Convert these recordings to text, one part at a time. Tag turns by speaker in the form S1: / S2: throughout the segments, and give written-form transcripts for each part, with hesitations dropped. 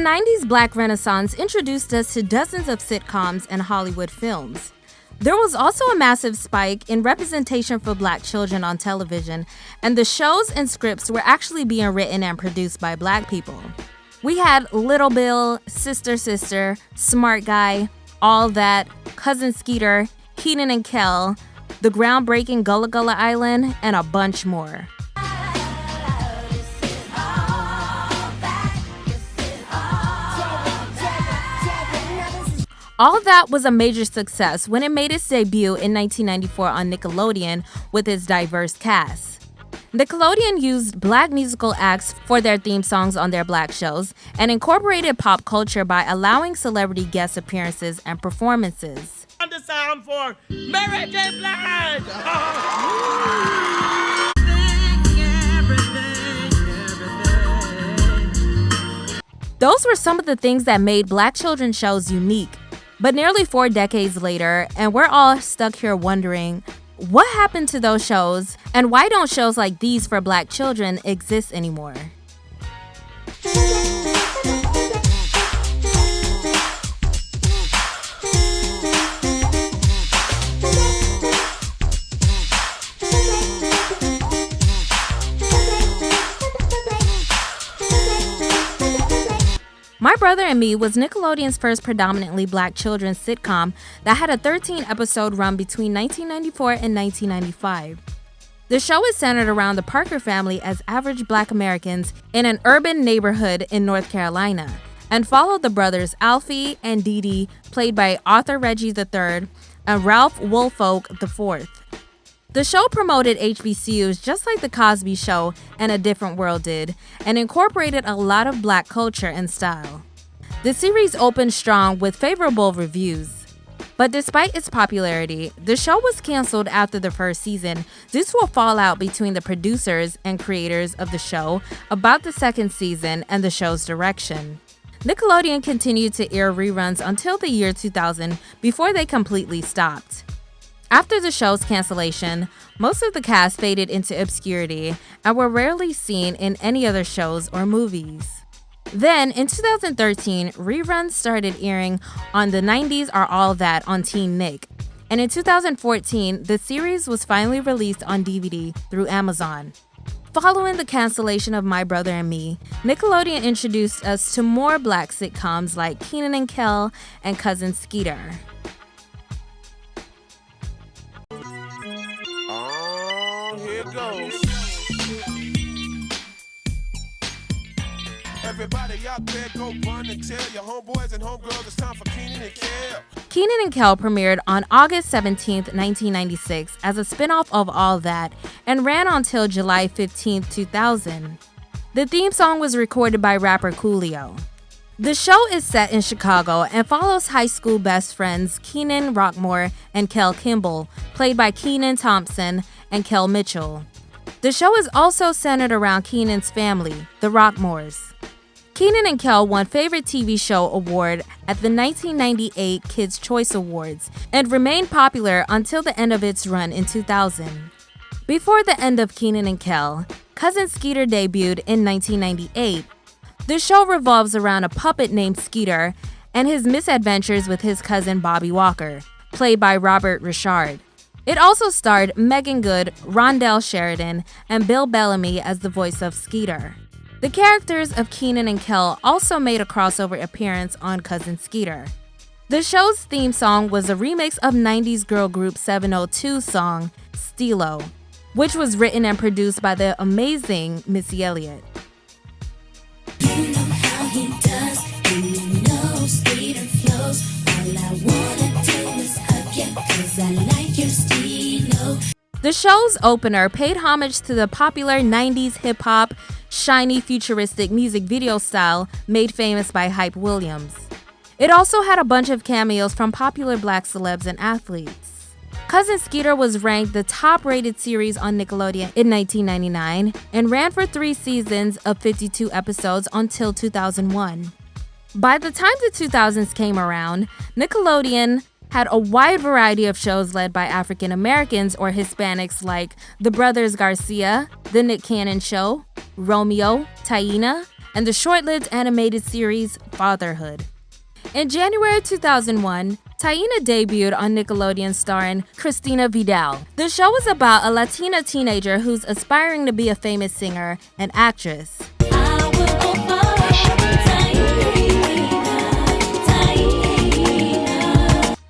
S1: 90s Black Renaissance introduced us to dozens of sitcoms and Hollywood films. There was also a massive spike in representation for Black children on television, and the shows and scripts were actually being written and produced by Black people. We had Little Bill, Sister Sister, Smart Guy, All That, Cousin Skeeter, Kenan and Kel, the groundbreaking Gullah Gullah Island, and a bunch more. All That was a major success when it made its debut in 1994 on Nickelodeon with its diverse cast. Nickelodeon used Black musical acts for their theme songs on their Black shows and incorporated pop culture by allowing celebrity guest appearances and performances.
S2: The sound for Mary J. Blige.
S1: Those were some of the things that made Black children's shows unique. But nearly 4 decades later, and we're all stuck here wondering, what happened to those shows, and why don't shows like these for Black children exist anymore? My Brother and Me was Nickelodeon's first predominantly Black children's sitcom that had a 13-episode run between 1994 and 1995. The show is centered around the Parker family as average Black Americans in an urban neighborhood in North Carolina, and followed the brothers Alfie and Dee Dee, played by Arthur Reggie III and Ralph Woolfolk IV. The show promoted HBCUs just like The Cosby Show and A Different World did, and incorporated a lot of Black culture and style. The series opened strong with favorable reviews. But despite its popularity, the show was canceled after the first season due to a fallout between the producers and creators of the show about the second season and the show's direction. Nickelodeon continued to air reruns until the year 2000 before they completely stopped. After the show's cancellation, most of the cast faded into obscurity and were rarely seen in any other shows or movies. Then, in 2013, reruns started airing on The 90s Are All That on Teen Nick, and in 2014, the series was finally released on DVD through Amazon. Following the cancellation of My Brother and Me, Nickelodeon introduced us to more Black sitcoms like Kenan and Kel and Cousin Skeeter.
S3: Here goes. Everybody out there go run and tell your homeboys and homegirls it's time for Kenan and Kel.
S1: Kenan and Kel premiered on August 17, 1996 as a spin-off of All That and ran until July 15, 2000. The theme song was recorded by rapper Coolio. The show is set in Chicago and follows high school best friends Kenan Rockmore and Kel Kimball, played by Kenan Thompson and Kel Mitchell. The show is also centered around Kenan's family, the Rockmores. Kenan and Kel won Favorite TV Show Award at the 1998 Kids' Choice Awards and remained popular until the end of its run in 2000. Before the end of Kenan and Kel, Cousin Skeeter debuted in 1998. The show revolves around a puppet named Skeeter and his misadventures with his cousin Bobby Walker, played by Robert Richard. It also starred Megan Good, Rondell Sheridan, and Bill Bellamy as the voice of Skeeter. The characters of Kenan and Kel also made a crossover appearance on Cousin Skeeter. The show's theme song was a remix of 90s girl group 702's song, Stilo, which was written and produced by the amazing Missy Elliott.
S4: You know how he does, you know Skeeter flows. All I wanna do is hug you, 'cause I like your stilo.
S1: The show's opener paid homage to the popular 90s hip-hop, shiny futuristic music video style made famous by Hype Williams. It also had a bunch of cameos from popular Black celebs and athletes. Cousin Skeeter was ranked the top-rated series on Nickelodeon in 1999 and ran for 3 seasons of 52 episodes until 2001. By the time the 2000s came around, Nickelodeon had a wide variety of shows led by African Americans or Hispanics like The Brothers Garcia, The Nick Cannon Show, Romeo, Taina, and the short-lived animated series Fatherhood. In January 2001, Taina debuted on Nickelodeon starring Cristina Vidal. The show was about a Latina teenager who's aspiring to be a famous singer and actress.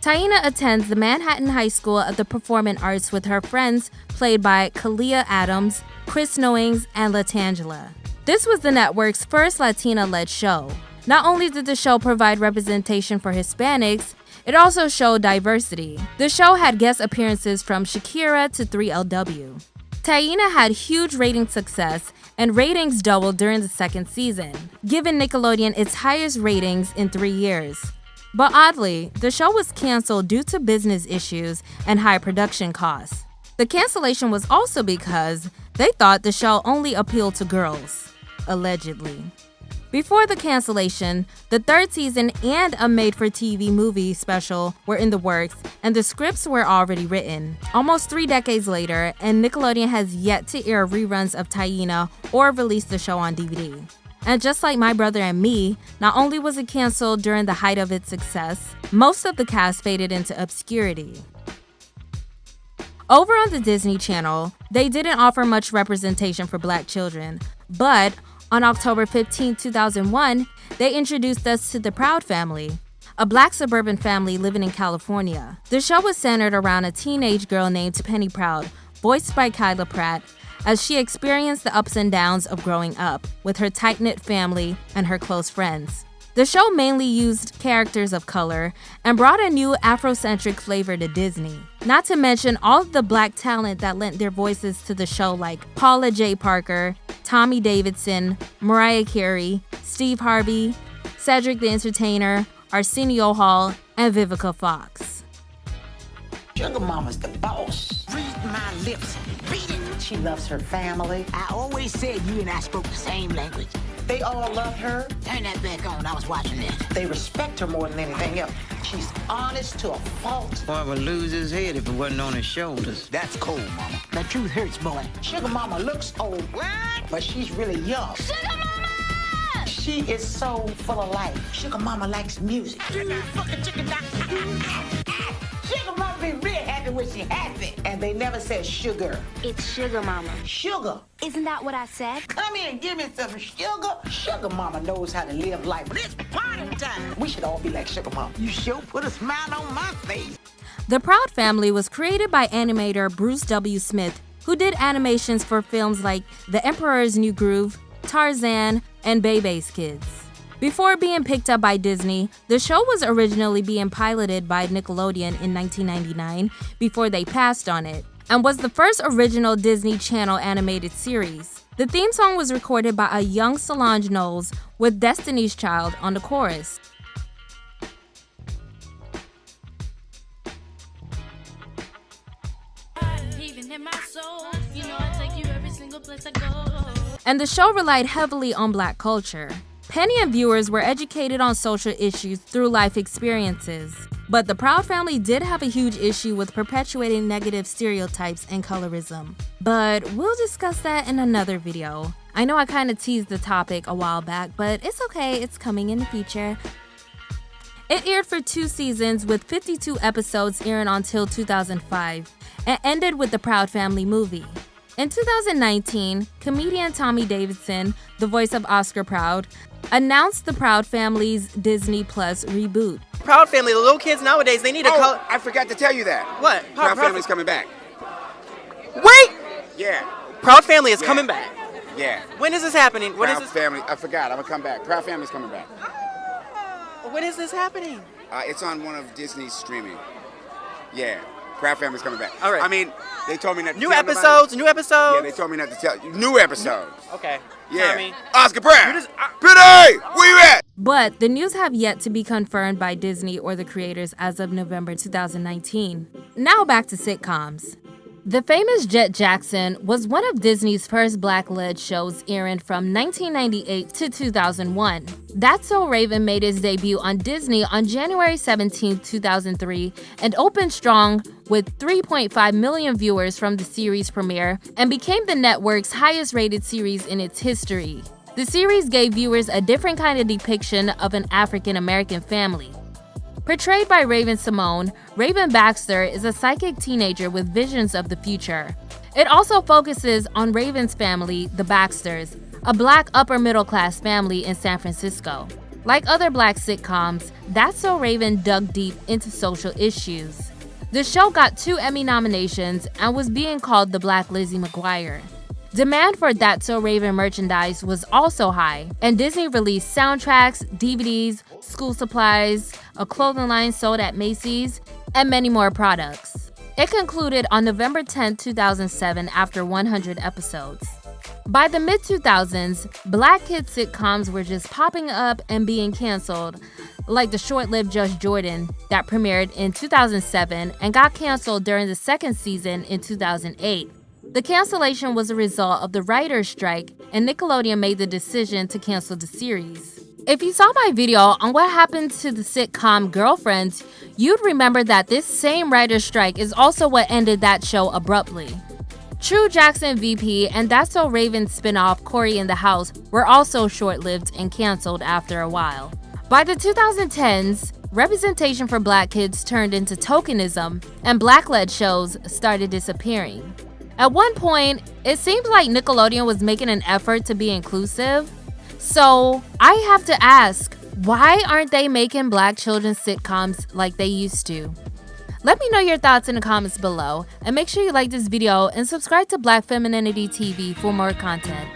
S1: Taina attends the Manhattan High School of the Performing Arts with her friends, played by Kalia Adams, Chris Knowings, and Latangela. This was the network's first Latina-led show. Not only did the show provide representation for Hispanics, it also showed diversity. The show had guest appearances from Shakira to 3LW. Taina had huge rating success, and ratings doubled during the second season, giving Nickelodeon its highest ratings in 3 years. But oddly, the show was canceled due to business issues and high production costs. The cancellation was also because they thought the show only appealed to girls, allegedly. Before the cancellation, the third season and a made-for-TV movie special were in the works, and the scripts were already written. Almost 3 decades later, and Nickelodeon has yet to air reruns of Taina or release the show on DVD. And just like My Brother and Me, not only was it canceled during the height of its success, most of the cast faded into obscurity. Over on the Disney Channel, they didn't offer much representation for Black children, but on October 15, 2001, they introduced us to the Proud Family, a Black suburban family living in California. The show was centered around a teenage girl named Penny Proud, voiced by Kyla Pratt, as she experienced the ups and downs of growing up with her tight-knit family and her close friends. The show mainly used characters of color and brought a new Afrocentric flavor to Disney. Not to mention all of the Black talent that lent their voices to the show, like Paula J. Parker, Tommy Davidson, Mariah Carey, Steve Harvey, Cedric the Entertainer, Arsenio Hall, and Vivica Fox.
S5: Sugar Mama's the boss. Read my lips, beat it. She loves her family. I always said you and I spoke the same language. They all love her. Turn that back on, I was watching this. They respect her more than anything else. She's honest to a fault.
S6: Boy would lose his head if it wasn't on his shoulders.
S5: That's cold, Mama. The truth hurts, boy. Sugar Mama looks old, but she's really young.
S4: Sugar Mama!
S5: She is so full of life. Sugar Mama likes music. Sugar Mama be real happy when she happy. And they never said sugar.
S7: It's Sugar Mama.
S5: Sugar.
S7: Isn't that what I said?
S5: Come here and give me some sugar. Sugar Mama knows how to live life. But it's party time. We should all be like Sugar Mama. You sure put a smile on my face.
S1: The Proud Family was created by animator Bruce W. Smith, who did animations for films like The Emperor's New Groove, Tarzan, and Bebe's Kids. Before being picked up by Disney, the show was originally being piloted by Nickelodeon in 1999 before they passed on it, and was the first original Disney Channel animated series. The theme song was recorded by a young Solange Knowles with Destiny's Child on the chorus. And the show relied heavily on Black culture. Penny and viewers were educated on social issues through life experiences. But the Proud Family did have a huge issue with perpetuating negative stereotypes and colorism. But we'll discuss that in another video. I know I kind of teased the topic a while back, but it's okay, it's coming in the future. It aired for 2 seasons with 52 episodes airing until 2005, and ended with the Proud Family movie. In 2019, comedian Tommy Davidson, the voice of Oscar Proud, announced the Proud Family's Disney Plus reboot.
S8: Proud Family, the little kids nowadays, they need to call.
S9: I forgot to tell you that.
S8: What?
S9: Proud Family's coming back.
S8: Wait!
S9: Yeah.
S8: Proud Family is coming back.
S9: Yeah.
S8: When is this happening? When is
S9: Proud
S8: this?
S9: Family, I forgot. I'm gonna come back. Proud Family's coming back.
S8: When is this happening?
S9: It's on one of Disney's streaming. Yeah. Proud Family's coming back.
S8: All right.
S9: I mean, they told me not to
S8: New
S9: tell
S8: episodes, new episodes.
S9: Yeah, they told me not to tell you. New episodes.
S8: Okay.
S9: Yeah.
S8: Tommy.
S9: Oscar Proud.
S8: You just-
S9: Pity! Where you at?
S1: But the news have yet to be confirmed by Disney or the creators as of November 2019. Now back to sitcoms. The Famous Jet Jackson was one of Disney's first Black-led shows airing from 1998 to 2001. That's So Raven made his debut on Disney on January 17, 2003, and opened strong with 3.5 million viewers from the series premiere and became the network's highest-rated series in its history. The series gave viewers a different kind of depiction of an African American family. Portrayed by Raven-Symoне, Raven Baxter is a psychic teenager with visions of the future. It also focuses on Raven's family, the Baxters, a black upper-middle-class family in San Francisco. Like other black sitcoms, That's So Raven dug deep into social issues. The show got 2 Emmy nominations and was being called the Black Lizzie McGuire. Demand for That's So Raven merchandise was also high, and Disney released soundtracks, DVDs, school supplies, a clothing line sold at Macy's, and many more products. It concluded on November 10, 2007 after 100 episodes. By the mid-2000s, black kid sitcoms were just popping up and being canceled, like the short-lived Judge Jordan that premiered in 2007 and got canceled during the second season in 2008. The cancellation was a result of the writer's strike, and Nickelodeon made the decision to cancel the series. If you saw my video on what happened to the sitcom Girlfriends, you'd remember that this same writer's strike is also what ended that show abruptly. True Jackson VP and That's So Raven spinoff Corey in the House were also short-lived and canceled after a while. By the 2010s, representation for black kids turned into tokenism, and black-led shows started disappearing. At one point, it seemed like Nickelodeon was making an effort to be inclusive. So, I have to ask, why aren't they making black children's sitcoms like they used to? Let me know your thoughts in the comments below, and make sure you like this video and subscribe to Black Femininity TV for more content.